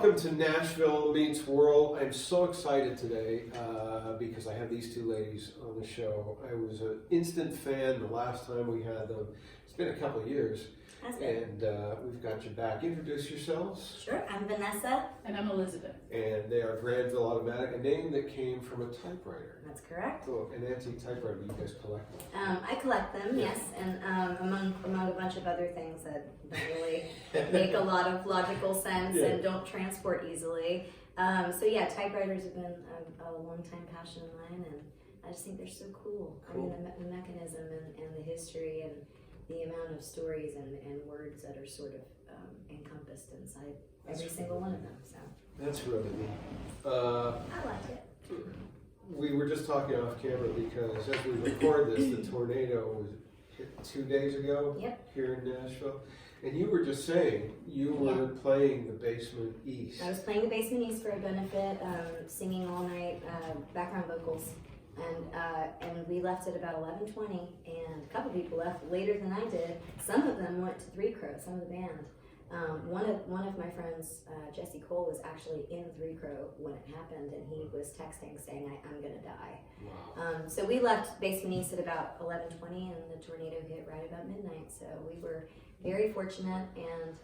Welcome to Nashville Meets World. I'm so excited today because I have these two ladies on the show. I was an instant fan the last time we had them. It's been a couple of years. And we've got you back. Introduce yourselves. Sure, I'm Vanessa. And I'm Elizabeth. And they are Granville Automatic, a name that came from a typewriter. That's correct. So an antique typewriter, you guys collect them? I collect them, yes, and among a bunch of other things that don't really make a lot of logical sense and don't transport easily. So yeah, typewriters have been a long time passion of mine, and I just think they're so cool. I mean, the mechanism and the history and the amount of stories and words that are sort of encompassed inside every single one of them. So that's really neat. I like it. We were just talking off camera because as we record this, the tornado was hit 2 days ago here in Nashville. And you were just saying you were playing the Basement East. I was playing the Basement East for a benefit, singing all night, background vocals. And we left at about 11:20, and a couple people left later than I did. Some of them went to Three Crow, some of the band. One of my friends, Jesse Cole, was actually in Three Crow when it happened, and he was texting saying, I'm gonna die. Wow. So we left Basement East at about 11:20, and the tornado hit right about midnight. So we were very fortunate, and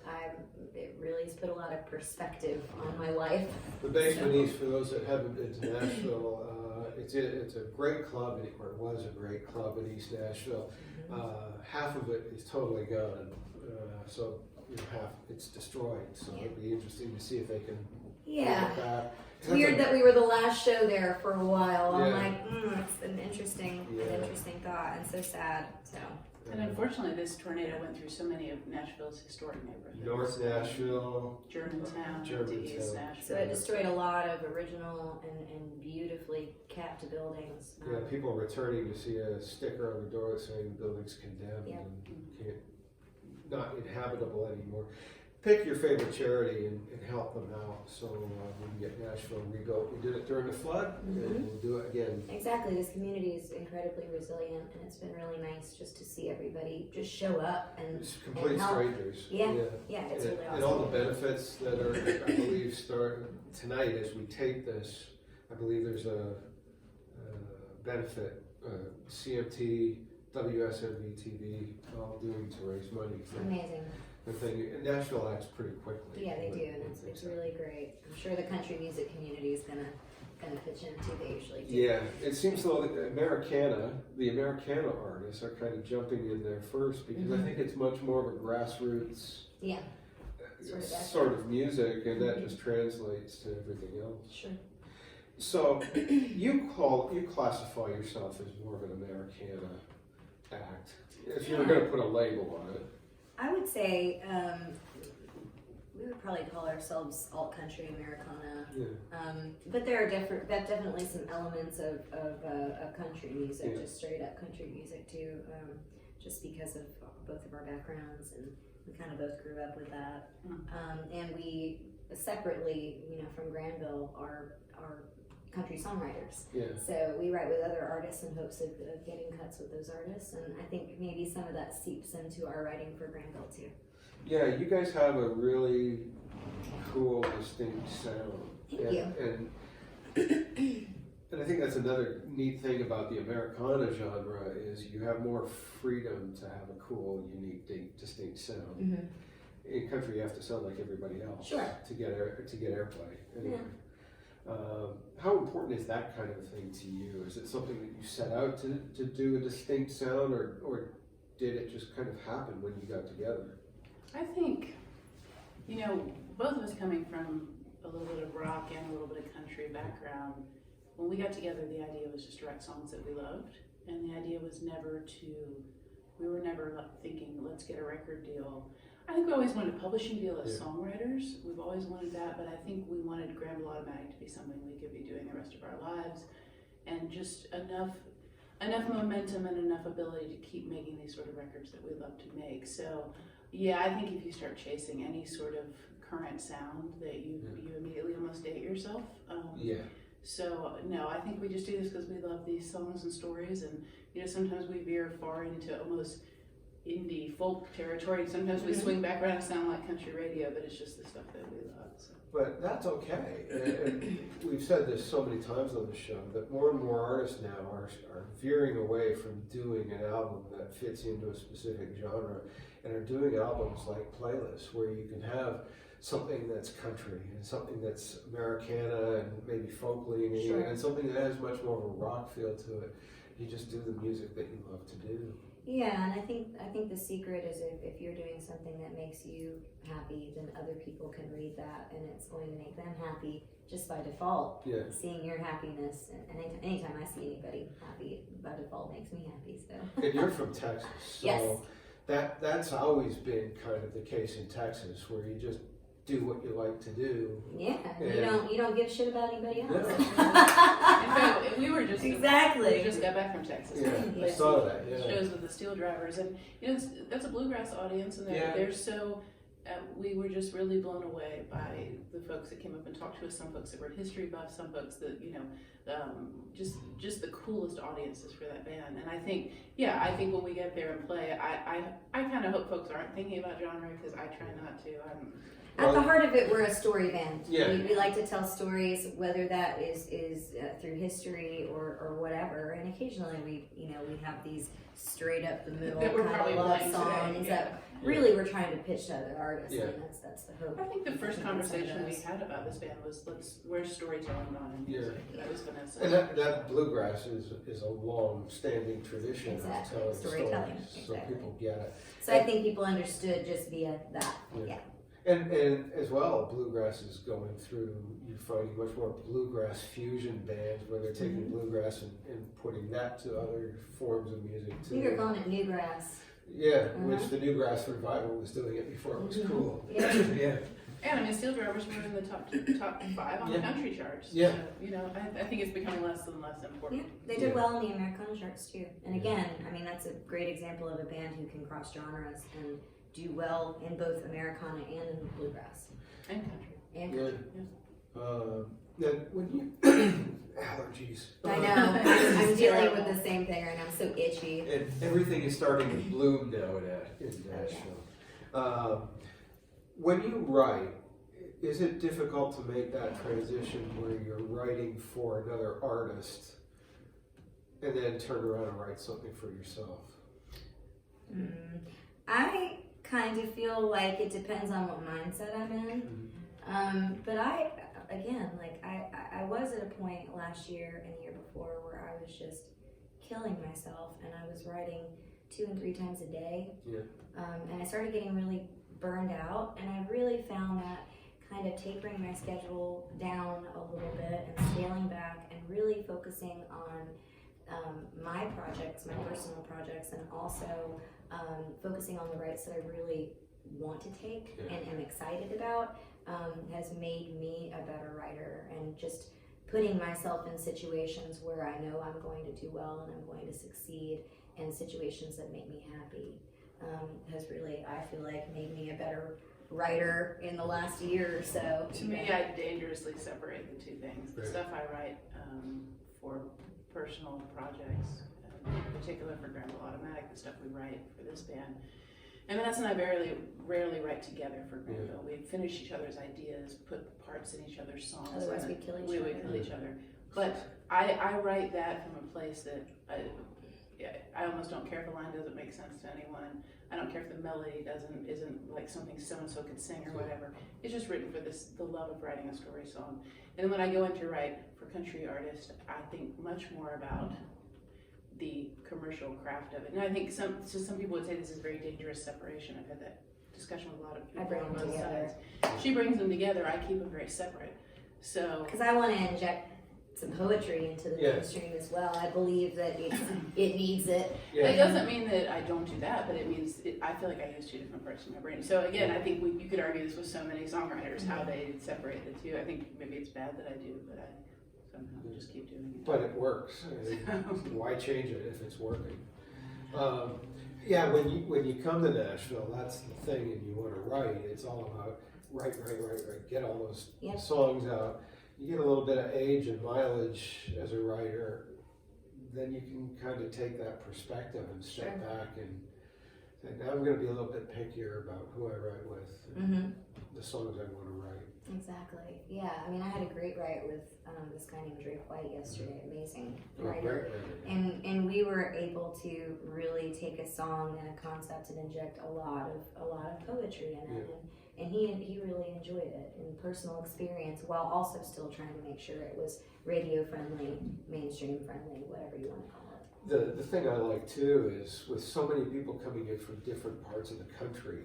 it really has put a lot of perspective on my life. The Basement East, for those that haven't been to Nashville, it's a great club, or it was a great club in East Nashville. Half of it is totally gone, so half it's destroyed. So it'd be interesting to see if they can get back. It's weird that we were the last show there for a while. I'm like, it's an interesting thought, and so sad. So. And unfortunately, this tornado went through so many of Nashville's historic neighborhoods. North Nashville, Germantown, to East Nashville. So it destroyed a lot of original and beautifully kept buildings. Yeah, people returning to see a sticker on the door saying the building's condemned and not inhabitable anymore. Pick your favorite charity and help them out so we can get Nashville rebuilt. We did it during the flood, and we'll do it again. Exactly. This community is incredibly resilient, and it's been really nice just to see everybody just show up and it's complete help. Strangers. Yeah, it's really awesome. And all the benefits that are, I believe, start tonight as we tape this. I believe there's a benefit, CMT, WSMV TV, all doing to raise money for amazing. The thing. Nashville acts pretty quickly. Yeah, they do, and it's really great. I'm sure the country music community is gonna pitch in too. They usually do. Yeah, it seems though that the Americana artists are kind of jumping in there first because I think it's much more of a grassroots sort of music, and that just translates to everything else. Sure. So you classify yourself as more of an Americana act, if you were going to put a label on it. I would say we would probably call ourselves alt country Americana, but there are definitely some elements of country music, just straight up country music too, just because of both of our backgrounds, and we kind of both grew up with that. And we separately, from Granville, are country songwriters. So we write with other artists in hopes of getting cuts with those artists, and I think maybe some of that seeps into our writing for Granville too. Yeah, you guys have a really cool, distinct sound. Thank you. And I think that's another neat thing about the Americana genre is you have more freedom to have a cool, unique, distinct sound. In country, you have to sound like everybody else to get airplay. Anyway. How important is that kind of a thing to you? Is it something that you set out to do a distinct sound, or did it just kind of happen when you got together? I think, both of us coming from a little bit of rock and a little bit of country background, when we got together, the idea was just to write songs that we loved, and the idea was we were never thinking, let's get a record deal. I think we always wanted a publishing deal as songwriters. We've always wanted that, but I think we wanted Granville Automatic to be something we could be doing the rest of our lives, and just enough momentum and enough ability to keep making these sort of records that we love to make. So, I think if you start chasing any sort of current sound, that you immediately almost date yourself. So no, I think we just do this because we love these songs and stories, and sometimes we veer far into almost indie folk territory. Sometimes we swing back around and sound like country radio, but it's just the stuff that we love. So. But that's okay. And we've said this so many times on the show that more and more artists now are veering away from doing an album that fits into a specific genre and are doing albums like playlists where you can have something that's country and something that's Americana and maybe folk leaning and something that has much more of a rock feel to it. You just do the music that you love to do. Yeah, and I think the secret is if you're doing something that makes you happy, then other people can read that and it's going to make them happy just by default. Yeah. Seeing your happiness, and anytime I see anybody happy, by default makes me happy. So. And you're from Texas, so yes. that's always been kind of the case in Texas, where you just do what you like to do. Yeah, you don't give a shit about anybody else. No. In fact, we were just exactly. We just got back from Texas. Yeah, I saw that. Yeah. Shows with the Steel Drivers, and that's a bluegrass audience, and they're so. We were just really blown away by the folks that came up and talked to us. Some folks that were history buffs, some folks that just the coolest audiences for that band. And I think when we get there and play, I kind of hope folks aren't thinking about genre because I try not to. At the heart of it, we're a story band. Yeah. We like to tell stories, whether that is through history or whatever. And occasionally we have these straight up the middle kind of love songs that really we're trying to pitch to other artists. Yeah. And that's the hope. I think the first conversation we had about this band was where's storytelling gone in music? That was Vanessa. And that bluegrass is a long-standing tradition of telling storytelling, stories, so people get it. So I think people understood just via that. Yeah. And as well, bluegrass is going through, you're finding much more bluegrass fusion bands where they're taking bluegrass and putting that to other forms of music too. You're calling it newgrass. Yeah, which the Newgrass Revival was doing it before it was cool. Yeah. Yeah. And Steel Drivers were in the top 5 on the country charts. Yeah. So, I think it's becoming less and less important. Yeah, they did well in the Americana charts too. And again, that's a great example of a band who can cross genres and do well in both Americana and in bluegrass. And country. And country. Then when you allergies. I know. I'm dealing with the same thing right now. I'm so itchy. And everything is starting to bloom now in Nashville. When you write, is it difficult to make that transition where you're writing for another artist and then turn around and write something for yourself? I kind of feel like it depends on what mindset I'm in. But I was at a point last year and the year before where I was just killing myself and I was writing 2 and 3 times a day. Yeah. And I started getting really burned out, and I really found that kind of tapering my schedule down a little bit and scaling back and really focusing on my projects, my personal projects, and also focusing on the rights that I really want to take and am excited about has made me a better writer, and just putting myself in situations where I know I'm going to do well and I'm going to succeed, and situations that make me happy has really, I feel like, made me a better writer in the last year or so. To me, I dangerously separate the two things. The stuff I write for personal projects, in particular for Granville Automatic, the stuff we write for this band. And Vanessa and I rarely write together for Granville. We finish each other's ideas, put parts in each other's songs. Otherwise we kill each other. We would kill each other. But I write that from a place that I almost don't care if the line doesn't make sense to anyone. I don't care if the melody isn't like something so-and-so could sing or whatever. It's just written for the love of writing a story song. And when I go in to write for country artists, I think much more about the commercial craft of it. And I think some people would say this is very dangerous separation. I've had that discussion with a lot of people. I bring on them both together. sides. She brings them together. I keep them very separate. So because I want to inject some poetry into the mainstream as well. I believe that it needs it. Yeah. It doesn't mean that I don't do that, but it means I feel like I use 2 different parts of my brain. So again, I think you could argue this with so many songwriters, how they separate the two. I think maybe it's bad that I do, but I somehow just keep doing it. But it works. I mean, why change it if it's working? When you come to Nashville, that's the thing, and you want to write. It's all about write. Get all those songs out. You get a little bit of age and mileage as a writer, then you can kind of take that perspective and step back and And now I'm going to be a little bit pickier about who I write with, and the songs I want to write. Exactly. Yeah. I mean, I had a great write with this guy named Drake White yesterday. Amazing Great writer. writer. And we were able to really take a song and a concept and inject a lot of poetry in it. And he really enjoyed it in personal experience, while also still trying to make sure it was radio friendly, mainstream friendly, whatever you want to call it. The thing I like too is with so many people coming in from different parts of the country.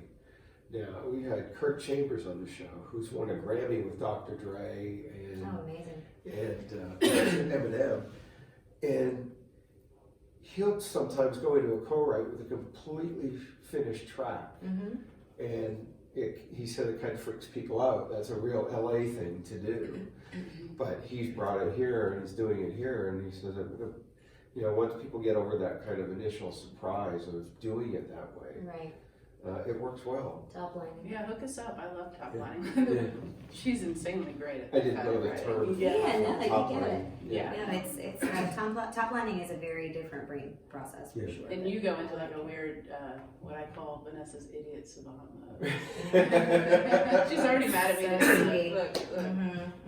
Now, we had Kurt Chambers on the show, who's won a Grammy with Dr. Dre and Amazing. and Eminem, and he'll sometimes go into a co-write with a completely finished track, and he said it kind of freaks people out. That's a real LA thing to do, but he's brought it here and he's doing it here, and he says that, you know, once people get over that kind of initial surprise of doing it that way, Right. It works well. Top line. Yeah, hook us up. I love top Yeah. lining. Yeah. She's insanely great at I didn't know the writing. term. Yeah, no, I Top get it. line. Yeah. Yeah, it's top lining is a very different brain process for Yeah. sure. And you go into like a weird, what I call Vanessa's idiot savant mode. She's already mad at me. So sweet. Look.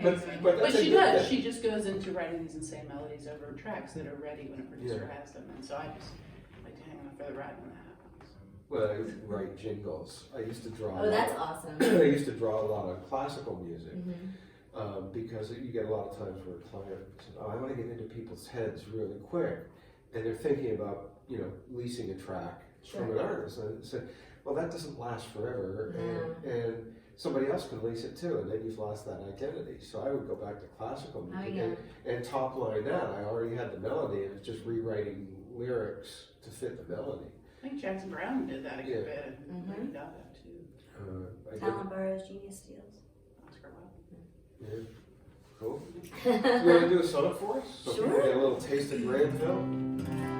But But that's a she good does. thing. She just goes into writing these insane melodies over tracks that are ready when a producer has them. And so I just like to hang on for the ride when that happens. Well, I used to write jingles. I used to draw. Oh, that's awesome. I used to draw a lot of classical music because you get a lot of times where a client says, "Oh, I want to get into people's heads really quick," and they're thinking about leasing a track from an artist. And I said, "Well, that doesn't last forever, and somebody else can lease it too, and then you've lost that identity." So I would go back to classical music and top line that. I already had the melody, and it's just rewriting lyrics to fit the melody. I think Jackson Brown did that a good Yeah. bit. And Lady Gaga too. I did- Talent borrows, genius steals. Oscar Wilde. Yeah. Cool. You want to do a song for us? So Sure. people get a little taste of Granville?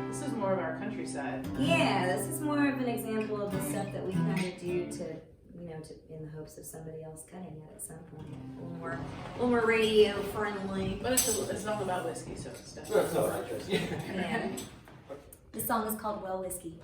This is more of our countryside. Yeah, this is more of an example of the stuff that we kind of do to in the hopes of somebody else cutting it at some point. A little more radio friendly. But it's a song about whiskey, so it's definitely. That's all right. Yeah. Yeah. This song is called Well Whiskey.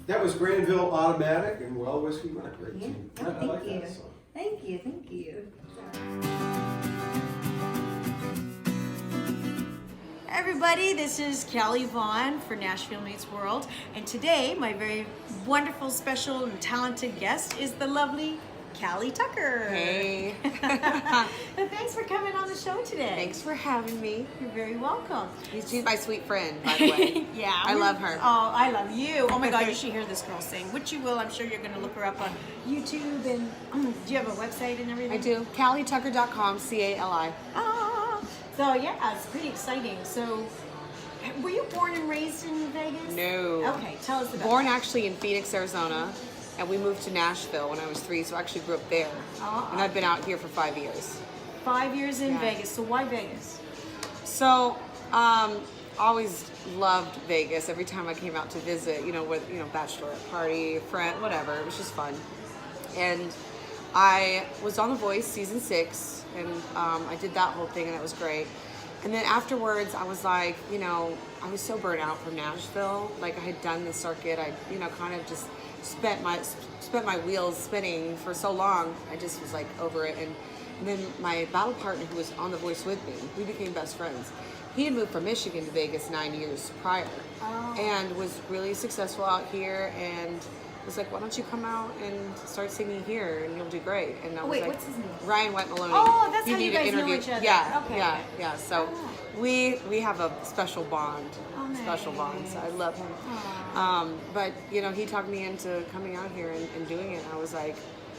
That was Granville Automatic and Well Whiskey Run. Great Yeah. tune. Oh, I thank like you. that song. Thank you, thank you. Everybody, this is Callie Vaughn for Nashville Meets World, and today my very wonderful, special, and talented guest is the lovely Callie Tucker. Hey. And thanks for coming on the show today. Thanks for having me. You're very welcome. She's my sweet friend, by the way. Yeah. I love her. Oh, I love you. Oh my God, you should hear this girl sing, which you will. I'm sure you're going to look her up on YouTube. And do you have a website and everything? I do. CallieTucker.com, C-A-L-I. Ah, so yeah, it's pretty exciting. So, were you born and raised in Vegas? No. Okay, tell us about Born that. actually in Phoenix, Arizona, and we moved to Nashville when I was 3, so I actually grew up there. And I've been out here for 5 years. 5 years in Yeah. Vegas. So why Vegas? So, always loved Vegas. Every time I came out to visit, bachelorette party, friend, whatever, it was just fun. And I was on The Voice season 6, and I did that whole thing, and that was great. And then afterwards, I was like, I was so burnt out from Nashville. Like I had done the circuit, I, kind of just spent my wheels spinning for so long. I just was like over it. And then my battle partner, who was on The Voice with me, we became best friends. He had moved from Michigan to Vegas 9 years prior, and was really successful out here. And was like, why don't you come out and start singing here, and you'll do great. And I was wait, like, what's his name? Ryan White Maloney. Oh, that's how need you to guys know interview. each other. Yeah, Okay. yeah. So we have a special bond. Oh, Special bond. So I love him. Aw. But he talked me into coming out here and doing it. I was like,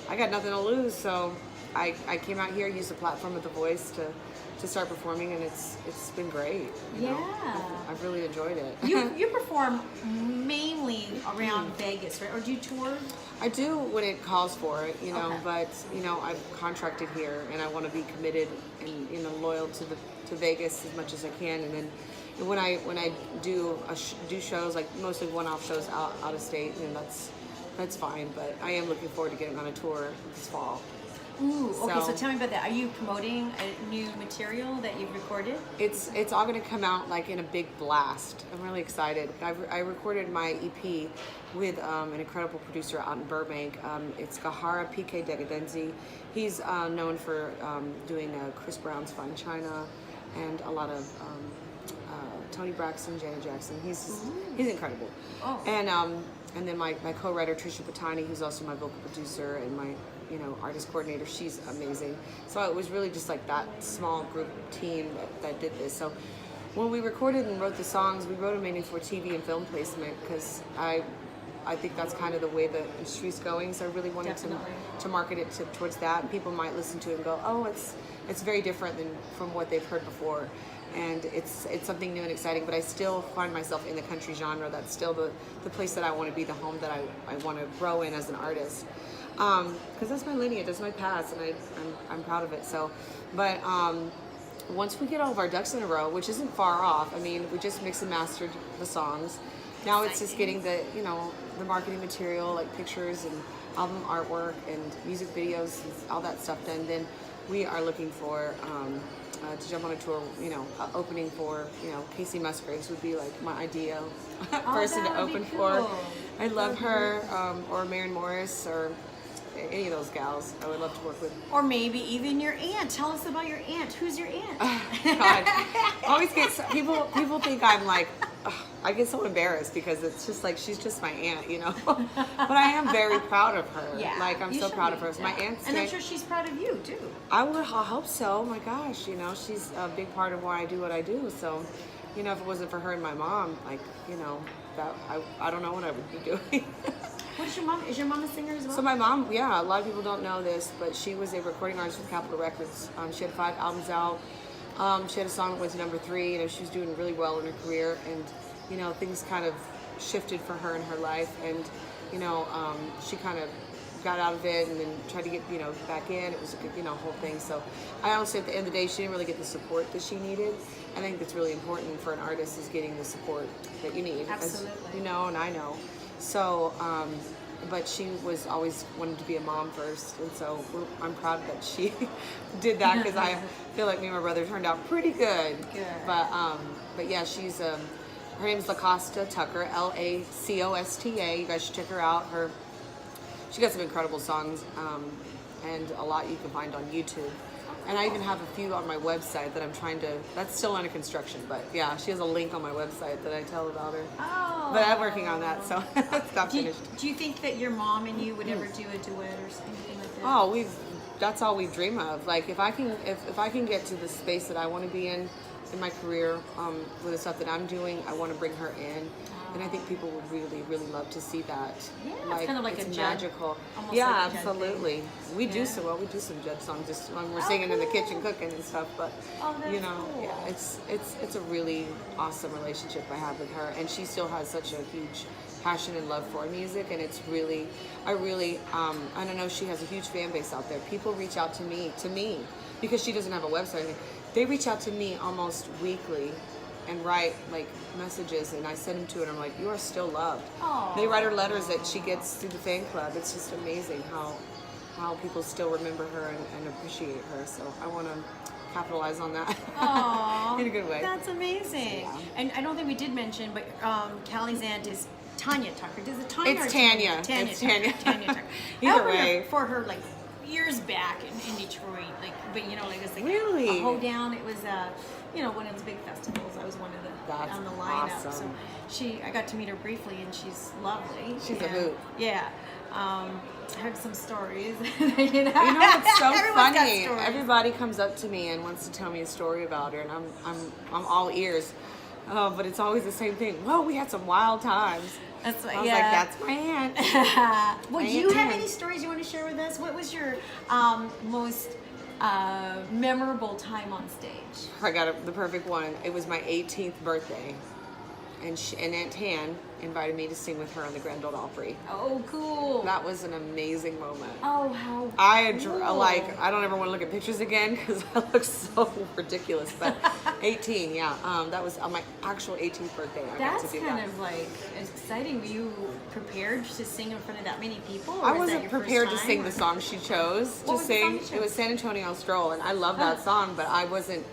I got nothing to lose, so I came out here, used the platform of The Voice to start performing, and it's been great. you know. Yeah. I've really enjoyed it. You perform mainly around Vegas, right? Or do you tour? I do when it calls for it, Okay. but I'm contracted here, and I want to be committed and loyal to Vegas as much as I can. And then when I do shows, like mostly one-off shows out of state, that's fine. But I am looking forward to getting on a tour this fall. Ooh, okay, so So- tell me about that. Are you promoting a new material that you've recorded? It's all going to come out like in a big blast. I'm really excited. I recorded my EP with an incredible producer out in Burbank. It's Gahara PK Degadenzi. He's known for doing Chris Brown's Fine China and a lot of Tony Braxton, Janet Jackson. He's incredible. Oh. And then my co-writer Trisha Patani, who's also my vocal producer and my artist coordinator, she's amazing. So it was really just like that small group team that did this. So when we recorded and wrote the songs, we wrote them mainly for TV and film placement, because I think that's kind of the way the industry's going. So I really wanted to market it towards that. And people might listen to it and go, oh, it's very different than from what they've heard before. And it's something new and exciting, but I still find myself in the country genre. That's still the place that I want to be, the home that I want to grow in as an artist. Because that's my lineage, that's my past, and I'm proud of it. So, but once we get all of our ducks in a row, which isn't far off, I mean, we just mixed and mastered the songs. Now it's just getting the marketing material, like pictures and album artwork and music videos and all that stuff done. Then we are looking for to jump on a tour, opening for, Casey Musgraves would be like my ideal person to that would open be for. cool. I love her, or Maren Morris, or any of those gals. I would love to work with. Or maybe even your aunt. Tell us about your aunt. Who's your aunt? God, always get people think I'm like, I get so embarrassed because it's just like she's just my aunt, But I am very proud of her. Yeah, Like I'm you so should proud be. of her. So my aunt's And I'm sure she's proud of you too. I hope so. Oh my gosh, she's a big part of why I do what I do. So, if it wasn't for her and my mom, like, that I don't know what I would be doing. What's your mom? Is your mom a singer as well? So my mom, yeah, a lot of people don't know this, but she was a recording artist with Capitol Records. She had 5 albums out. She had a song that went to #3. She was doing really well in her career, and things kind of shifted for her in her life, and she kind of got out of it and then tried to get back in. It was a good whole thing. So I honestly, at the end of the day, she didn't really get the support that she needed. I think that's really important for an artist, is getting the support that you need. Absolutely. And I know. So, but she was always wanted to be a mom first, and so I'm proud that she did that, because I feel like me and my brother turned out pretty good. Good. But yeah, she's Her name's LaCosta Tucker, Lacosta. You guys should check her out. She got some incredible songs, and a lot you can find on YouTube. And I even have a few on my website that I'm trying to, that's still under construction, but yeah, she has a link on my website that I tell about her. Oh. But I'm working on that, so it's not finished. Do you think that your mom and you would ever do a duet or anything like that? Oh, that's all we dream of. Like if I can get to the space that I want to be in my career, with the stuff that I'm doing, I want to bring her in. And I think people would really, really love to see that. Yeah, it's kind of like it's a Judd, magical. almost Yeah, like a Judd absolutely. thing. We do Yeah. we do some Judd songs just when we're singing in the kitchen, cooking and stuff. But that's you know, cool. yeah, it's a really awesome relationship I have with her, and she still has such a huge passion and love for music, and it's really, I don't know, she has a huge fan base out there. People reach out to me because she doesn't have a website. They reach out to me almost weekly and write like messages, and I send them to her and I'm like, you are still loved. Aw. They write her letters that she gets through the fan club. It's just amazing how people still remember her and appreciate her. So I want to capitalize on that. Aww, in a good way. That's amazing. Yeah. And I don't think we did mention, but Callie's aunt is Tanya Tucker. Is it Tanya? It's or Tanya. Tanya. It's Tucker. Tanya. Tanya Tucker. Either I opened way. for her like years back in Detroit, like, but you know, like it's like Really? a hoedown. It was one of the big festivals. I was one of the That's on the lineup. awesome. So I got to meet her briefly, and she's lovely. She's a And, hoot. Yeah. I heard some stories. You know, it's so Everyone's got funny. stories. Everybody comes up to me and wants to tell me a story about her, and I'm all ears. But it's always the same thing. Whoa, we had some wild times. That's I was yeah. like, that's my aunt. Well, do you have any stories you want to share with us? What was your most memorable time on stage? I got the perfect one. It was my 18th birthday, and Aunt Tan invited me to sing with her on the Granville Opry. Oh, cool. That was an amazing moment. Oh, how cool. I don't ever want to look at pictures again because I look so ridiculous. But 18, yeah, that was on my actual 18th birthday. I got That's to do kind that. of like exciting. Were you prepared to sing in front of that many people? Or I was that wasn't your first prepared to time, sing or- the song she chose What to was the song sing. you chose? It was San Antonio Stroll, and I love that song, but I wasn't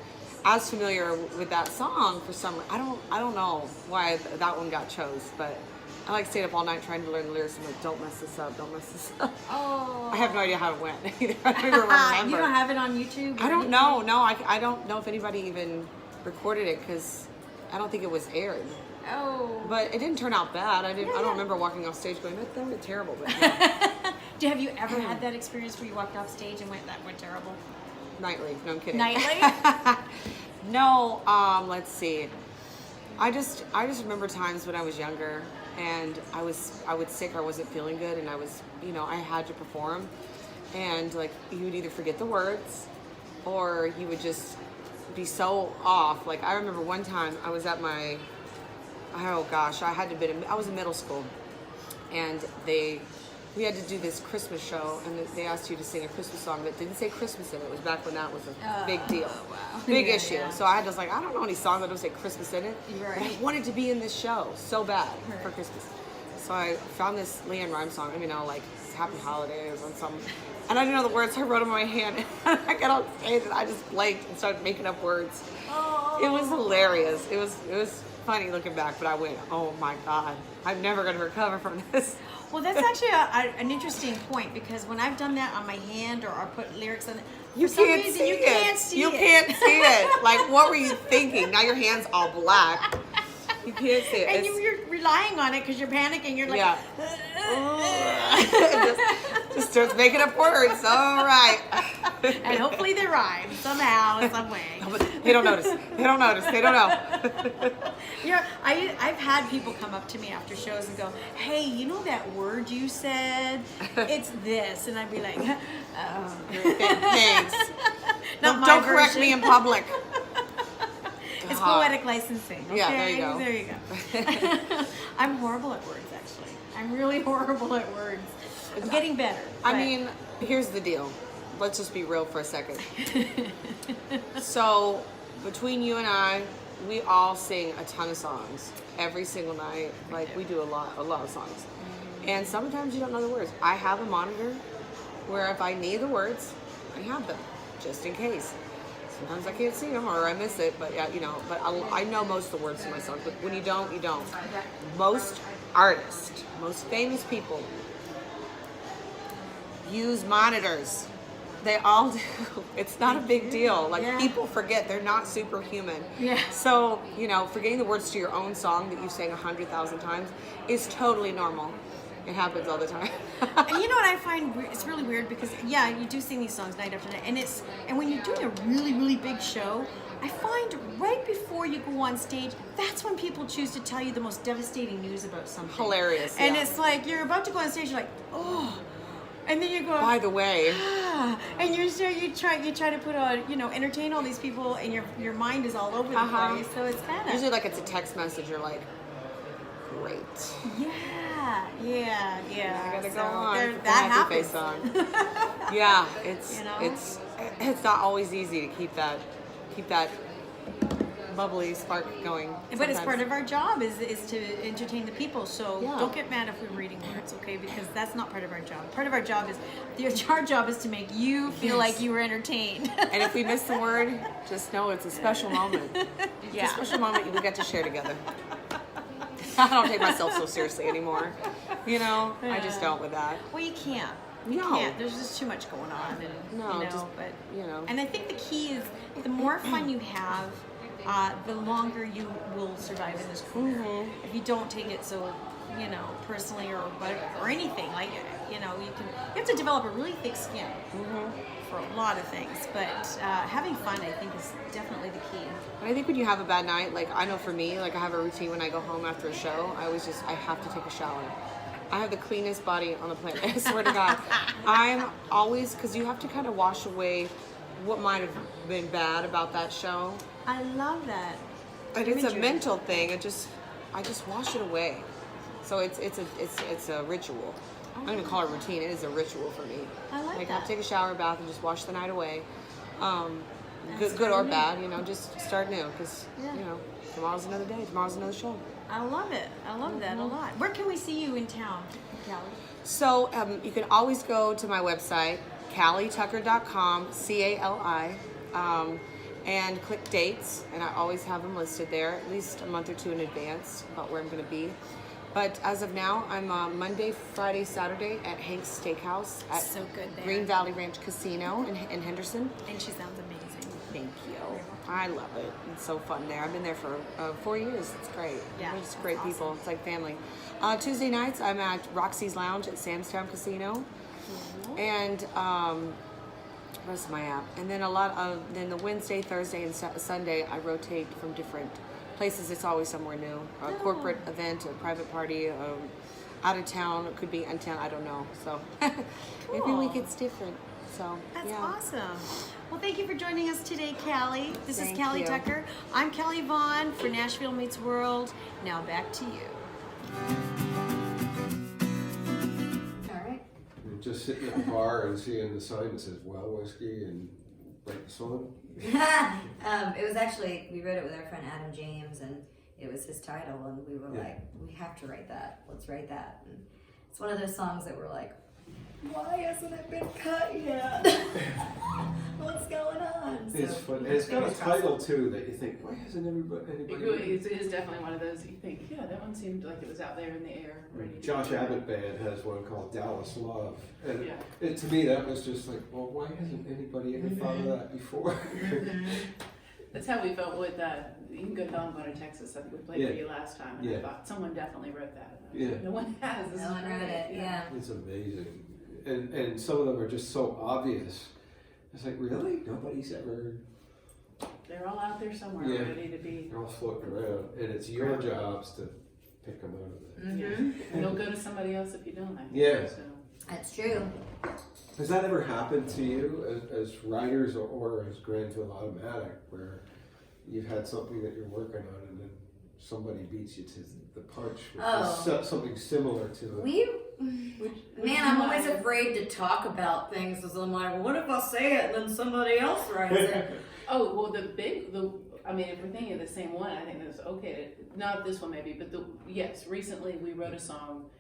as familiar with that song for some. I don't know why that one got chose, but I like stayed up all night trying to learn the lyrics. I'm like, don't mess this up, don't mess this up. Oh. I have no idea how it went either. I don't even remember. You don't have it on YouTube? I don't know. No, I don't know if anybody even recorded it because I don't think it was aired. Oh. But it didn't turn out bad. I don't remember walking off stage going, that went terrible. But no. Have you ever had that experience where you walked off stage and that went terrible? Nightly. No, I'm kidding. Nightly? No, let's see. I just remember times when I was younger and I was sick or I wasn't feeling good and I had to perform, and like you would either forget the words or you would just be so off. Like I remember one time I was at I was in middle school, and we had to do this Christmas show, and they asked you to sing a Christmas song that didn't say Christmas in it. It was back when that was a big deal, big issue. Yeah. So I was like, I don't know any songs that don't say Christmas in it. Right. But I wanted to be in this show so bad for Christmas. So I found this Leanne Rhyme song, like Happy Holidays and some, and I didn't know the words, so I wrote them on my hand. And I got on stage and I just blanked and started making up words. Oh. It was hilarious. It was funny looking back, but I went, oh my God, I'm never going to recover from this. Well, that's actually an interesting point, because when I've done that on my hand or I put lyrics on it, You for some can't reason see you it. can't see You it. can't see it. Like, what were you thinking? Now your hand's all black. You can't see it. And It's- you're relying on it because you're panicking. You're like, Yeah. just starts making up words. All right. and hopefully they rhyme somehow, some way. They don't notice. They don't notice. They don't know. I've had people come up to me after shows and go, "Hey, you know that word you said? It's this," and I'd be like, "Oh, Thanks. not my Don't correct version." me in public. It's God. poetic licensing. Okay? Yeah, there you go. There you go. I'm horrible at words, actually. I'm really horrible at words. I'm getting better. I but- mean, here's the deal. Let's just be real for a second. So, between you and I, we all sing a ton of songs every single night. Like, we do a lot of songs. And sometimes you don't know the words. I have a monitor where if I need the words, I have them, just in case. Sometimes I can't see them or I miss it, but yeah, but I know most of the words to my songs. But when you don't, you don't. Most artists, most famous people use monitors. They all do. It's not a big deal. Like, people forget they're not superhuman. Yeah. So, forgetting the words to your own song that you've sang 100,000 times is totally normal. It happens all the time. And you know what I find it's really weird because you do sing these songs night after night, and when you're doing a really, really big show, I find right before you go on stage, that's when people choose to tell you the most devastating news about something. Hilarious. And yeah. it's like you're about to go on stage, you're like, oh, and then you go. By the way, and you try to put on, entertain all these people, and your mind is all over the place. So it's kind of usually like it's a text message. You're like, great. Yeah. I gotta go on. That put the happy happens. face on. Yeah, it's not always easy to keep that bubbly spark going. But it's sometimes. part of our job is to entertain the people. So Yeah. don't get mad if we're reading words, okay? Because that's not part of our job. Part of our job our job is to make you feel like you were entertained. And if we miss the word, just know it's a special moment. Yeah. It's a special moment we get to share together. I don't take myself so seriously anymore. I just don't with that. Well, you can't. You No. can't. There's just too much going on. And, No, just, And I think the key is the more fun you have, the longer you will survive in this career. Mhm. If you don't take it so, personally or anything, like, you have to develop a really thick skin for a lot of things. But having fun, I think, is definitely the key. But I think when you have a bad night, like I know for me, like I have a routine when I go home after a show. I have to take a shower. I have the cleanest body on the planet. I swear to God. I'm always, because you have to kind of wash away what might have been bad about that show. I love that. And it's a Imagery. mental thing. I just wash it away. So it's a ritual. I don't even call it a routine. It is a ritual for me. I like I have that. to take a shower, bath, and just wash the night away. Good or bad, just start new because tomorrow's another day. Tomorrow's another show. I love it. I love that a lot. Where can we see you in town, Callie? So you can always go to my website, CaliTucker.com, CALI, and click dates, and I always have them listed there, at least a month or two in advance about where I'm going to be. But as of now, I'm Monday, Friday, Saturday at Hank's Steakhouse at So good there. Green Valley Ranch Casino in Henderson. And she sounds amazing. Thank you. I love it. It's so fun there. I've been there for 4 years. It's great. Yeah, They're just great that's people. It's like family. Tuesday nights, I'm at Roxy's Lounge at Samstown Casino. And what else am I at? And then then the Wednesday, Thursday, and Sunday, I rotate from different places. It's always somewhere new. A corporate event, a private party, out of town. It could be in town. I don't know. So every week it's different. So That's yeah. awesome. Well, thank you for joining us today, Callie. This Thank is Callie you. Tucker. I'm Callie Vaughn for Nashville Meets World. Now back to you. All right. You're just sitting at the bar and seeing the sign that says "Well Whiskey" and write the song. It was actually, we wrote it with our friend Adam James, and it was his title, and we were like, we have to write that. Let's write that. And it's one of those songs that we're like, why hasn't it been cut yet? What's going on? It's So, fun. And it's got a title too that you think, why hasn't anybody? It is definitely one of those you think, yeah, that one seemed like it was out there in the air, ready to Josh go. Abbott Band has one called Dallas Love, and Yeah. to me that was just like, well, why hasn't anybody ever thought of that before? That's how we felt with you can go tell them about Texas. I think we played for you last time, and I Yeah. thought someone definitely wrote that. Yeah. No one has. This No is one wrote great. it, yeah. It's amazing, and some of them are just so obvious. It's like, really? Nobody's ever. They're all out there somewhere, Yeah. ready to be. They're all floating around, and it's your jobs to pick them out of it. Yeah. And they'll go to somebody else if you don't. I think. Yeah. So. That's true. Has that ever happened to you as writers or as Granville Automatic, where you've had something that you're working on and then somebody beats you to the punch with something similar to it? Man, I'm always afraid to talk about things because I'm like, well, what if I say it and then somebody else writes it? Oh, well, I mean, if we're thinking of the same one, I think that's okay. Not this one maybe, but yes, recently we wrote a song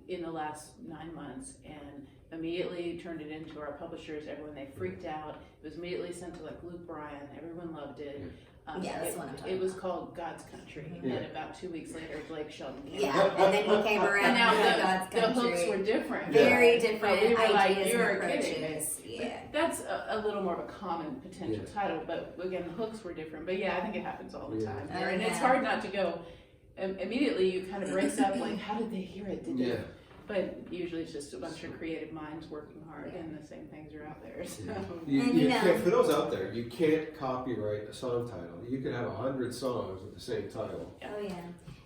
in the last 9 months, and immediately turned it into our publishers. Everyone, they freaked out. It was immediately sent to like Luke Bryan. Everyone loved it. Yeah, that's what I'm talking It was about. called God's Country, Yeah. and about 2 weeks later, Blake Shelton came Yeah, out. and then he came around And now with God's the hooks Country. were different. Very different But we were like, ideas "You're and kidding me." approaches. Yeah. That's a little more of a common potential Yeah. title, but again, the hooks were different. But yeah, I think it happens all the Yeah. time. Oh, And it's yeah. hard not to go, immediately you kind of brace up, like, how did they hear it? Did they? Yeah. But usually it's just a bunch of creative minds working hard, and the same things are out there. So. You And you know- can't, for those out there, you can't copyright a song title. You could have 100 songs with the same title. Oh yeah,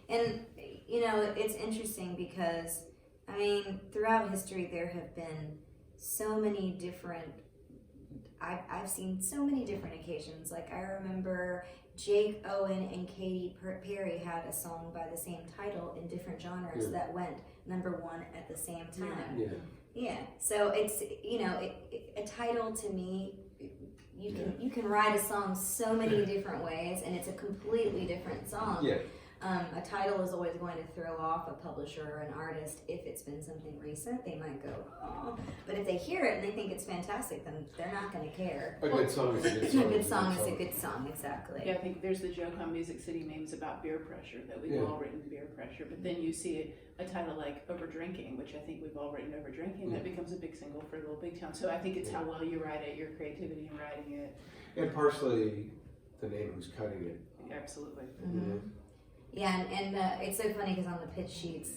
and you know it's interesting because I mean throughout history there have been so many different. I've seen so many different occasions. Like I remember Jake Owen and Katy Perry had a song by the same title in different genres Yeah. that went #1 at the same time. Yeah. Yeah, so it's a title to me. You can write a song so many different ways, and it's a completely different song. Yeah. A title is always going to throw off a publisher or an artist if it's been something recent. They might go, oh, but if they hear it and they think it's fantastic, then they're not going to care. A good song is a good A song. good song is a good song, exactly. Yeah, I think there's the joke on Music City memes about beer pressure, that we've Yeah. all written beer pressure, but then you see a title like Over Drinking, which I think we've all written Over Drinking, that becomes a big single for Little Big Town. So I think it's how well you write it, your creativity in writing it. And partially the name who's cutting it. Absolutely. Mhm. Yeah, and it's so funny because on the pitch sheets,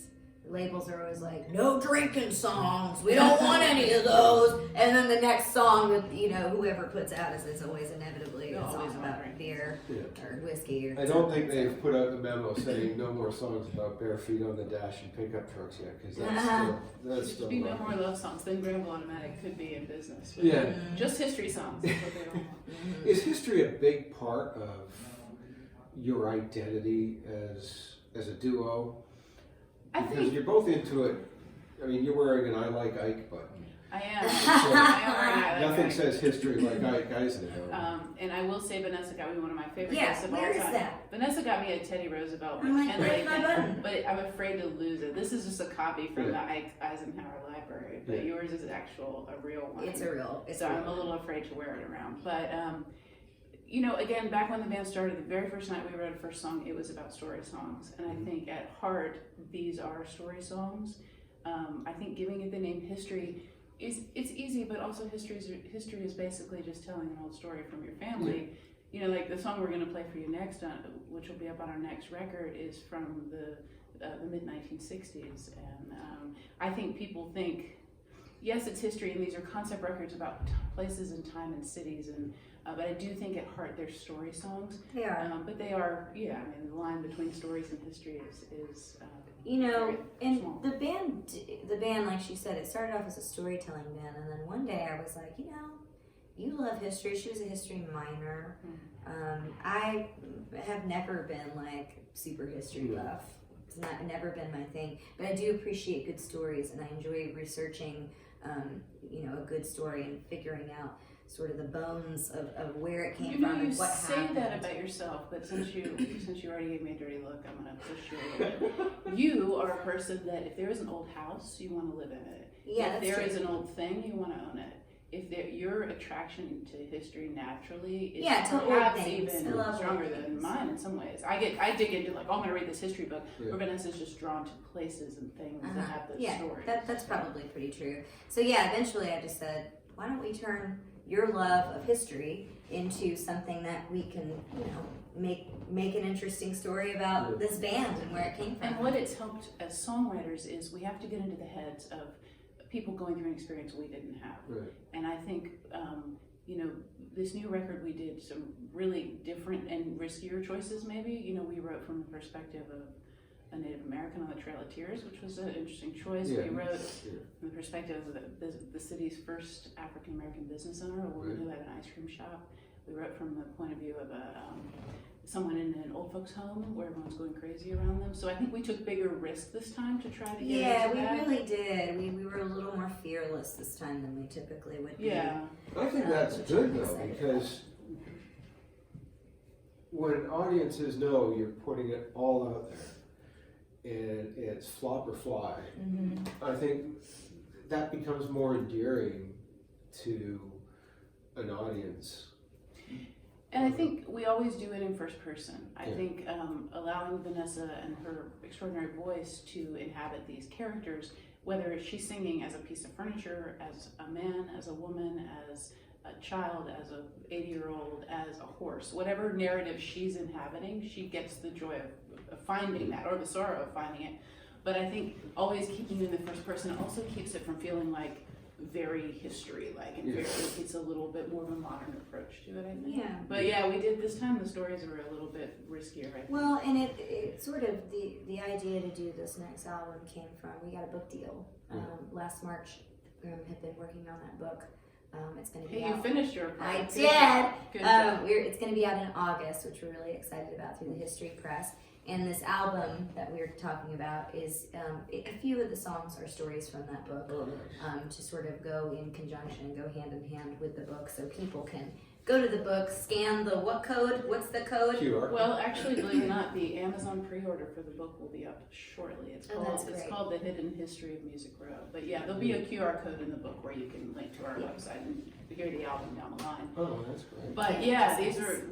labels are always like, no drinking songs, we don't want any of those. And then the next song that, whoever puts out is always inevitably a Always song about about beer Yeah. or whiskey or I don't think they've put out the memo saying no more songs about bare feet on the dash and pickup trucks yet, because that's Should still be no more running. love songs. Then Granville Automatic could be in business. But Yeah. Just history songs. That's what they all want. Is history a big part of your identity as a duo? I Because think you're both into it. I mean, you're wearing an I Like Ike button. I am. I am wearing that. Nothing says history like Ike Eisenhower. And I will say Vanessa got me one of my favorite Yeah, gifts of all where is time. that? Vanessa got me a Teddy Roosevelt I'm like, McKinley where's my button? but I'm afraid to lose it. This is just a copy from Yeah. the Ike Eisenhower library, but Yeah. yours is a real one. It's a real. So I'm a little afraid to wear it around. But again, back when the band started, the very first night we wrote a first song, it was about story songs. And I think at heart, these are story songs. I think giving it the name history it's easy, but also history is basically just telling an old story from your family. Like the song we're going to play for you next, which will be up on our next record, is from the mid 1960s. And I think people think, yes, it's history, and these are concept records about places and time and cities, and but I do think at heart they're story songs. They are. But they are, the line between stories and history is And small. the band, like she said, it started off as a storytelling band, and then one day I was like, you love history. She was a history minor. I have never been like super history buff. It's never been my thing, but I do appreciate good stories, and I enjoy researching, a good story and figuring out sort of the bones of where it came from You and what say happened. that about yourself, but since you already gave me a dirty look, I'm gonna push you a little bit. You are a person that if there is an old house, you want to live in it. Yeah, if that's there true. is an old thing, you want to own it. If your attraction to history naturally is to old perhaps things. I even love stronger old than things. mine in some ways. I dig into like, I'm gonna read this history book. Yeah. Where Vanessa's just drawn to places and things that have those Yeah, stories. that's probably pretty true. So yeah, eventually I just said, why don't we turn your love of history into something that we can, make an interesting story about this band and where it came from. And what it's helped as songwriters is we have to get into the heads of people going through an experience we didn't have. Right. And I think, this new record we did some really different and riskier choices maybe. We wrote from the perspective of a Native American on the Trail of Tears, which was an interesting choice. Yeah. We wrote Yeah. from the perspective of the city's first African American business owner, a woman who had an ice cream shop. We wrote from the point of view of someone in an old folks home where everyone's going crazy around them. So I think we took bigger risks this time to try to get Yeah, into we that. really did. We were a little more fearless this time than we typically would be. Yeah. I think that's which good I'm though, excited because when audiences know you're putting it all out there, and it's flop or fly, Mm-hmm. I think that becomes more endearing to an audience. And I think we always do it in first person. I Yeah. think allowing Vanessa and her extraordinary voice to inhabit these characters, whether she's singing as a piece of furniture, as a man, as a woman, as a child, as a 80-year-old, as a horse, whatever narrative she's inhabiting, she gets the joy of finding that, or the sorrow of finding it. But I think always keeping it in the first person also keeps it from feeling like very history-like, and it's a little bit more of a modern approach to it, I think. Yeah. But yeah, we did this time. The stories were a little bit riskier, I think. Well, and it sort of the idea to do this next album came from, we got a book deal last March. Had been working on that book. It's going to be Hey, you out. finished your part. I Good job. Good job. did. It's going to be out in August, which we're really excited about through the History Press. And this album that we're talking about is a few of the songs are stories from that book. Oh, nice. To sort of go in conjunction, go hand in hand with the book, so people can go to the book, scan the what code? What's the code? QR. Well, actually, believe it or not, the Amazon pre-order for the book will be up shortly. It's Oh, that's great. called The Hidden History of Music Row. But yeah, there'll be a QR code in the book where you can link to our website and hear the album down the line. Oh, that's great. But yeah, these are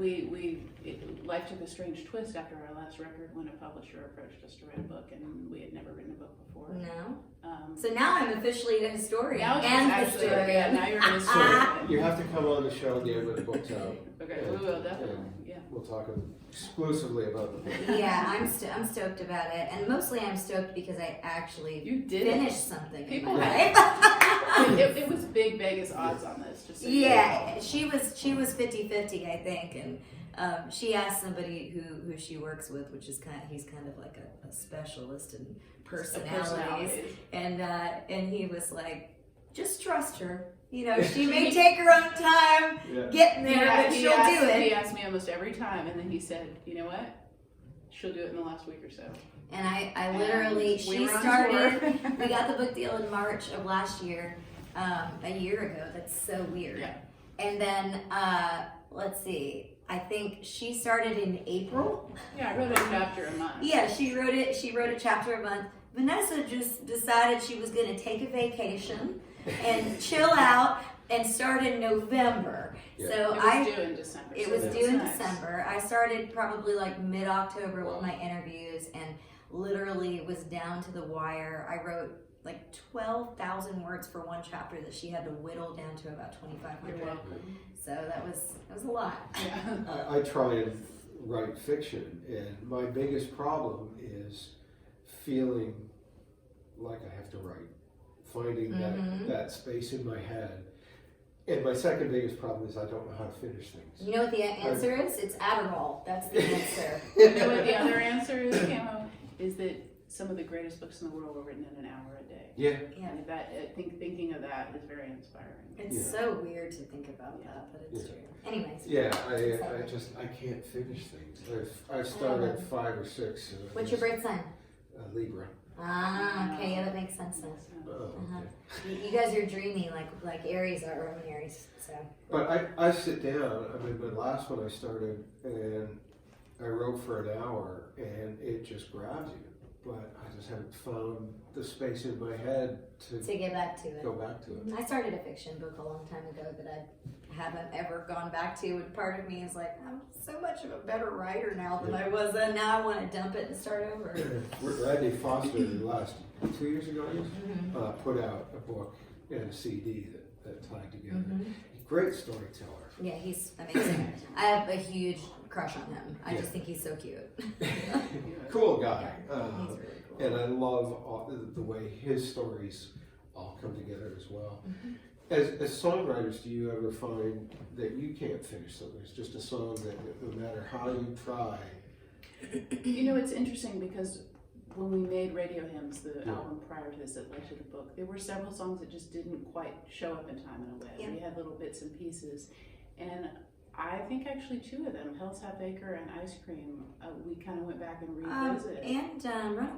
life took a strange twist after our last record when a publisher approached us to write a book, and we had never written a book before. No. Um, So now I'm officially a historian now she's and actually, historian. yeah, now you're a So historian. you have to come on the show again when the book's out. Okay, we will definitely. Yeah. We'll talk exclusively about the book. Yeah, I'm stoked about it, and mostly I'm stoked because I actually You did it. finished something People in my had- life. It was big Vegas odds on this. Just so you know. Yeah, she was 50-50, I think, and she asked somebody who she works with, which is he's kind of like a specialist in personalities, and he was like, just trust her. You know, she may take her own time getting there, but she'll do it. He asked me almost every time, and then he said, you know what? She'll do it in the last week or so. And I literally, We she were on started, tour. we got the book deal in March of last year, a year ago. That's so weird. Yeah. And then, let's see, I think she started in April. Yeah, I wrote a chapter a month. Yeah, she wrote a chapter a month. Vanessa just decided she was going to take a vacation and chill out and start in November. Yeah. So It was due in December. It so was that due in nice. December. I started probably like mid-October Wow. with my interviews, and literally was down to the wire. I wrote like 12,000 words for one chapter that she had to whittle down to about You're 2,500. welcome. So that was a lot. Yeah. I try and write fiction, and my biggest problem is feeling like I have to write, finding that space in my head. And my second biggest problem is I don't know how to finish things. You know what the answer is? It's Adderall. That's the answer. You know what the other answer is, Camo? Is that some of the greatest books in the world were written in an hour a day. Yeah. Yeah. And thinking of that is very inspiring. It's Yeah. so weird to think about that, but it's true. Anyways. Yeah, I can't finish things. I've started 5 or 6. What's your birth sign? Libra. Ah, okay, yeah, that makes sense then. Oh, okay. You guys are dreamy, like Aries are, Roman Aries. So. But I sit down. I mean, the last one I started, and I wrote for an hour, and it just grabs you. But I just haven't found the space in my head to get back to it. go back to it. I started a fiction book a long time ago that I haven't ever gone back to, and part of me is like, I'm so much of a better writer now than I was then. Now I want to dump it and start over. Randy Foster, last 2 years ago, I guess, put out a book and a CD that tied together. Great storyteller. Yeah, he's amazing. I have a huge crush on him. I just think he's so cute. Cool guy. He's really cool. And I love the way his stories all come together as well. As songwriters, do you ever find that you can't finish something? It's just a song that no matter how you try. You know, it's interesting because when we made Radio Hymns, the album prior to this that led to the book, there were several songs that just didn't quite show up in time in a way. Yeah. We had little bits and pieces. And I think actually 2 of them, Hell's Half Acre and Ice Cream, we kind of went back and revisited. And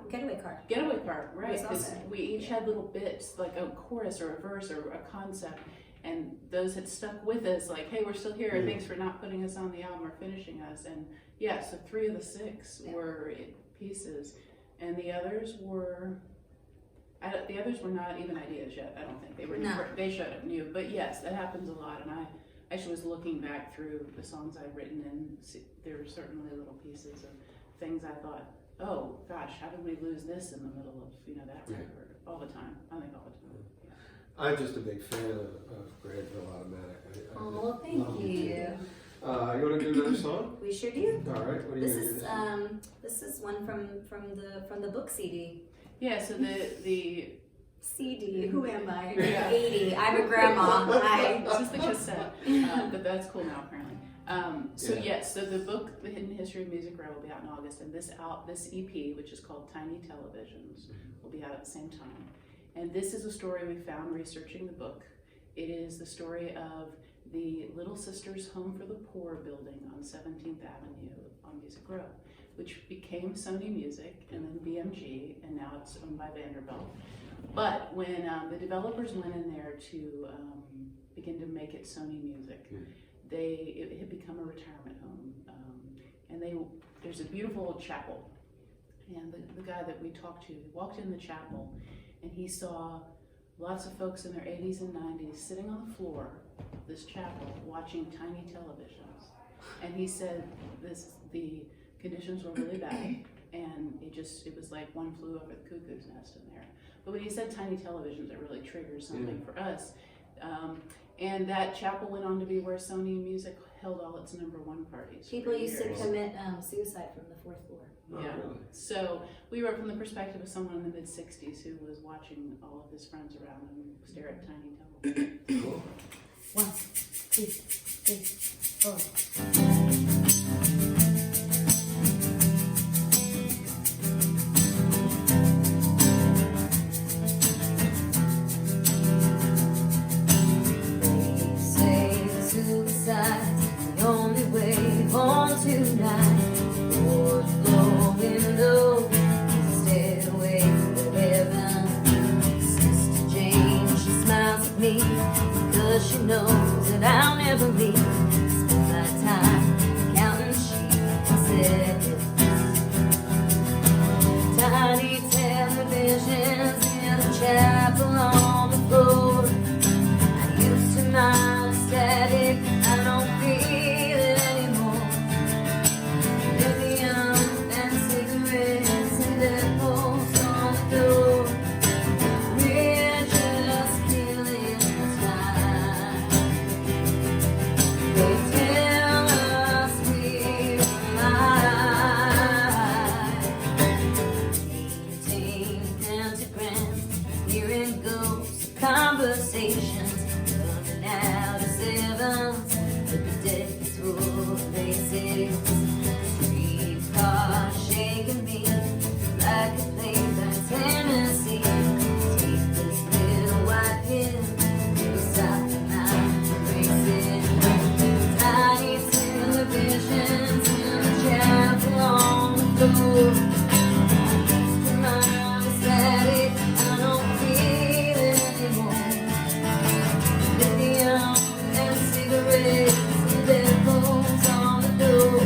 Getaway Car. Getaway Car, right? Was Because also- we each had little bits, like a chorus or a verse or a concept, and those had stuck with us. Like, hey, we're still here. Yeah. Thanks for not putting us on the album or finishing us. And yeah, so 3 of the 6 were pieces. and the others were not even ideas yet. I don't think they were. No. They showed up new, but yes, that happens a lot. And I actually was looking back through the songs I've written, and there were certainly little pieces of things I thought, oh gosh, how did we lose this in the middle of that record? All the time. I think all the time. I'm just a big fan of Granville Automatic. Oh, thank you. You want to do another song? We sure do. All right. What are you This going to is do? this is one from the book CD. Yeah. So the CD. Who am I? Yeah. 80. I'm a grandma. This is the cassette, but that's cool now apparently. Yes, so the book, The Hidden History of Music Row, will be out in August, and this EP, which is called Tiny Televisions, will be out at the same time. And this is a story we found researching the book. It is the story of the Little Sisters Home for the Poor building on 17th Avenue on Music Row, which became Sony Music and then BMG, and now it's owned by Vanderbilt. But when the developers went in there to begin to make it Sony Music, it had become a retirement home. And there's a beautiful chapel. And the guy that we talked to walked in the chapel, and he saw lots of folks in their 80s and 90s sitting on the floor of this chapel watching tiny televisions. And he said the conditions were really bad, and it was like one flew over the cuckoo's nest in there. But when he said tiny televisions, it really triggered something for us. And that chapel went on to be where Sony Music held all its #1 parties. People used to commit suicide from the 4th floor. Yeah. Really? So we wrote from the perspective of someone in the mid-60s who was watching all of his friends around him stare at tiny television. Cool. 1, 2, 3, 4. Say suicide's the only way on tonight. Stairway to heaven. Sister Jane, she smiles at me because she knows that I'll never leave. Spend my time counting sheep and sedges. Tiny televisions in the chapel on the floor. I used to mind static, I don't feel it anymore. Lithium and cigarettes and deadbolts on the door. We're just killing time. They tell us we're alive. 18 pentagrams, hearing ghosts, conversations, running out of sevens, but the deck is full of faces. Car shaking me like a plane by Tennessee. Take this little white pill, it'll stop the mind racing. Tiny televisions in the chapel on the floor. The mind is static, I don't feel it anymore. Lithium and cigarettes and deadbolts on the door.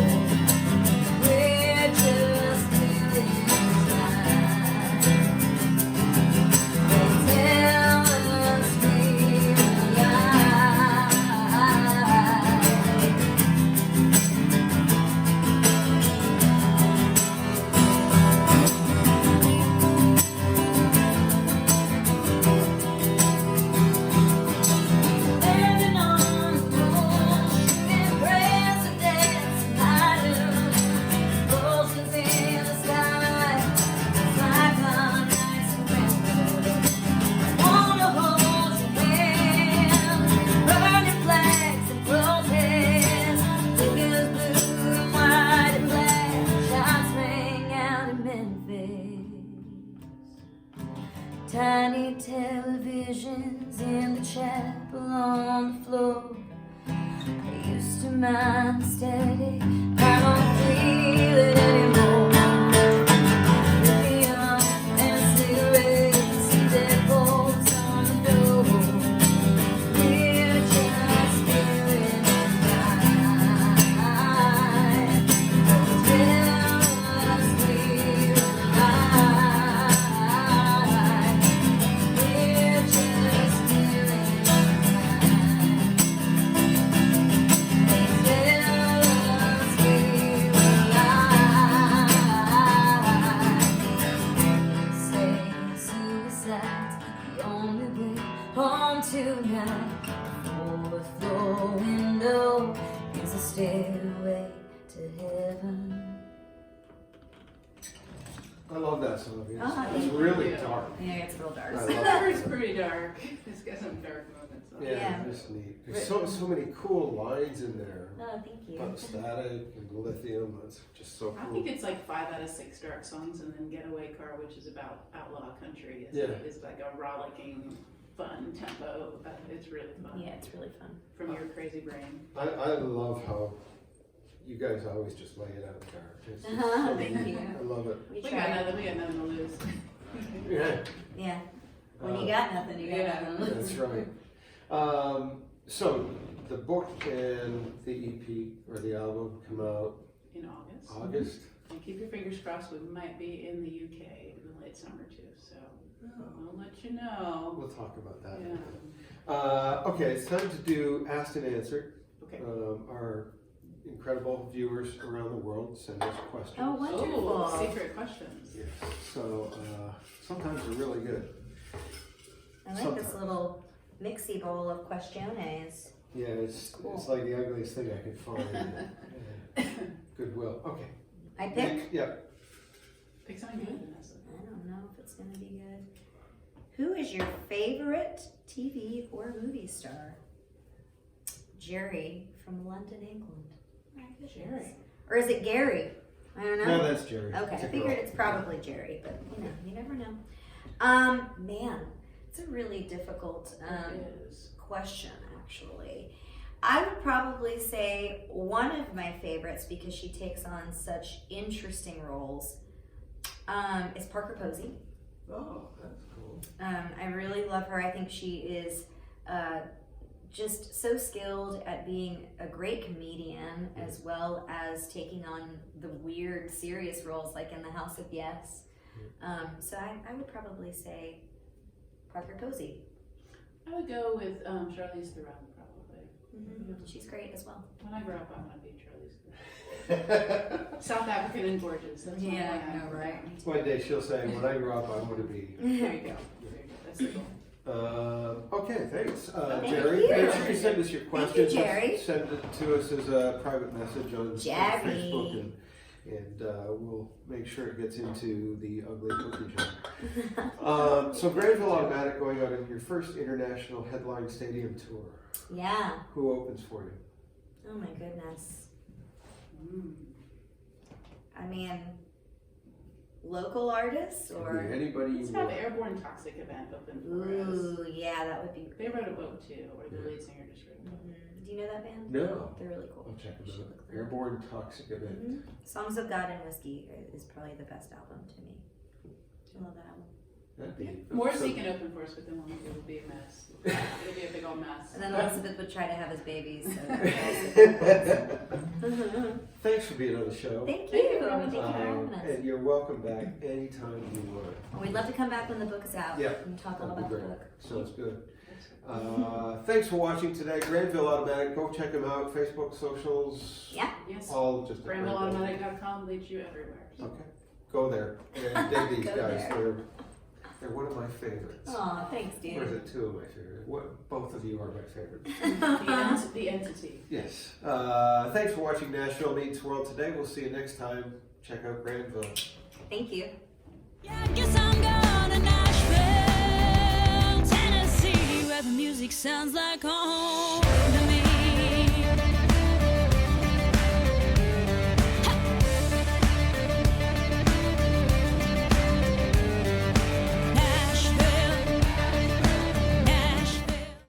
Tiny televisions in the chapel on the floor. I used to mind static, I don't feel it anymore. Lithium and cigarettes and deadbolts on the door. We're just feeling alive. Tell us we're alive. Stairway to Heaven. I love that song. It's, Oh, it's thank really you. dark. Yeah, it's real dark. I The love cover it. is pretty dark. It's got some dark moments on it. Yeah, Yeah. just neat. There's so many cool lines in there. Oh, thank you. About static and lithium. That's just so I cool. think it's like 5 out of 6 dark songs, and then Getaway Car, which is about outlaw country, is, Yeah. is like a rollicking, fun tempo. It's really fun. Yeah, it's really fun. From your crazy brain. I love how you guys always just lay it out there. It's just Uh-huh, so thank neat. you. I love it. We We try. got nothing to lose. Yeah, Yeah. When Uh, you got nothing, you got yeah. nothing. that's right. So the book and the EP or the album come out In August. August. And keep your fingers crossed, we might be in the UK in the late summer too, so I'll let you know. We'll talk about that. Yeah. Okay, it's time to do Asked and Answered. Okay. Our incredible viewers around the world send us questions. Oh, wonderful. Oh, secret questions. Yeah. So sometimes they're really good. I like this little mixy bowl of questiones. Yeah, it's like the ugliest thing I could find. Goodwill. Okay. I pick. Nick, yeah. Pick something good, Vanessa. I don't know if it's gonna be good. Who is your favorite TV or movie star? Jerry from London, England. My goodness. Jerry. Or is it Gary? I don't know. No, that's Jerry. Okay, It's I a figured girl. it's probably Jerry, but you never know. Man, it's a really difficult It is. question, actually. I would probably say one of my favorites, because she takes on such interesting roles, is Parker Posey. Oh, that's cool. I really love her. I think she is just so skilled at being a great comedian, as well as taking on the weird, serious roles like in The House of Yes. So I would probably say Parker Posey. I would go with Charlize Theron, probably. She's great as well. When I grow up, I want to be Charlize Theron. South African and gorgeous. That's one Yeah, thing I know, right? One day she'll say, when I grow up, I'm going to be. There you go. There you go. That's the goal. Okay, thanks. Thank Jerry, you. make sure you send us your Thank you, questions. Jerry. Send it to us as a private message on Jerry. Facebook, and we'll make sure it gets into the ugly cookie jar. So Granville Automatic going on in your first international headline stadium tour. Yeah. Who opens for you? Oh my goodness. Mm. I mean, local artists Could or? be anybody you Let's have want. Airborne Toxic event open for us. Ooh, yeah, that would be. They wrote a book too, or the lead singer just wrote a book. Do you know that band? No. They're really cool. I'll check You should them out. look them up. Airborne Toxic Event. Songs of God and Whiskey is probably the best album to me. I love that album. That'd be Morrissey can open for us, but then it would be a mess. It'll be a big old mess. And then Elizabeth would try to have his babies. So Thanks for being on the show. Thank Thank you. you for having Thank you for having us. And you're welcome back anytime you want. Well, we'd love to come back when the book is out Yeah, and talk all that'd about be the great. book. Sounds good. Thanks for watching today. Granville Automatic. Go check them out. Facebook, socials. Yeah. Yes. All just. GranvilleAutomatic.com leads you everywhere. Okay. Go there. And dig these Go guys. there. They're one of my favorites. Aw, thanks, Or is dude. it two of my favorites? Both of you are my favorites. The entity. Yes. Thanks for watching Nashville Meets World today. We'll see you next time. Check out Granville. Thank you. Yeah, I guess I'm going to Nashville, Tennessee, where the music sounds like home.